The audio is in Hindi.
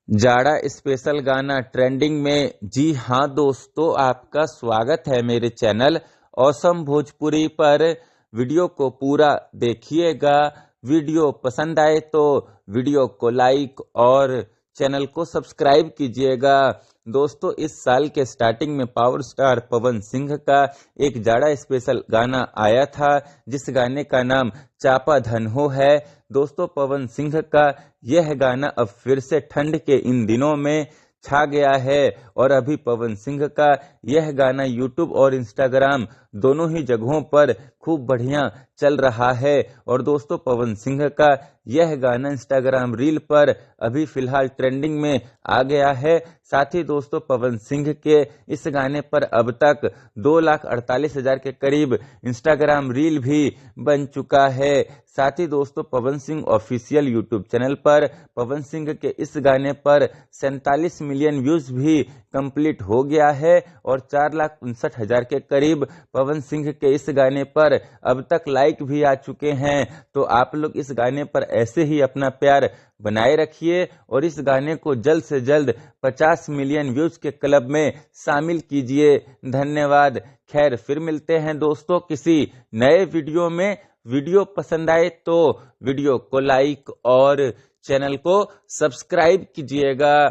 जाड़ा स्पेशल गाना ट्रेंडिंग में। जी हाँ दोस्तों, आपका स्वागत है मेरे चैनल ऑसम भोजपुरी पर। वीडियो को पूरा देखिएगा। वीडियो पसंद आए तो वीडियो को लाइक और चैनल को सब्सक्राइब कीजिएगा। दोस्तों, इस साल के स्टार्टिंग में पावर स्टार पवन सिंह का एक जाड़ा स्पेशल गाना आया था, जिस गाने का नाम चापा धन हो है। दोस्तों, पवन सिंह का यह गाना अब फिर से ठंड के इन दिनों में छा गया है और अभी पवन सिंह का यह गाना यूट्यूब और इंस्टाग्राम दोनों ही जगहों पर खूब बढ़िया चल रहा है। और दोस्तों, पवन सिंह का यह गाना इंस्टाग्राम रील पर अभी फिलहाल ट्रेंडिंग में आ गया है। साथ ही दोस्तों, पवन सिंह के इस गाने पर अब तक 2,48,000 के करीब इंस्टाग्राम रील भी बन चुका है। साथ ही दोस्तों, Pawan Singh official YouTube channel पर पवन सिंह के इस गाने पर 47 मिलियन व्यूज भी कंप्लीट हो गया है और 4,59,000 के करीब पवन सिंह के इस गाने पर अब तक लाइक भी आ चुके हैं। तो आप लोग इस गाने पर ऐसे ही अपना प्यार बनाए रखिए और इस गाने को जल्द से जल्द 50 मिलियन व्यूज के क्लब में शामिल कीजिए। धन्यवाद। खैर, फिर मिलते हैं दोस्तों किसी नए वीडियो में। वीडियो पसंद आए तो वीडियो को लाइक और चैनल को सब्सक्राइब कीजिएगा।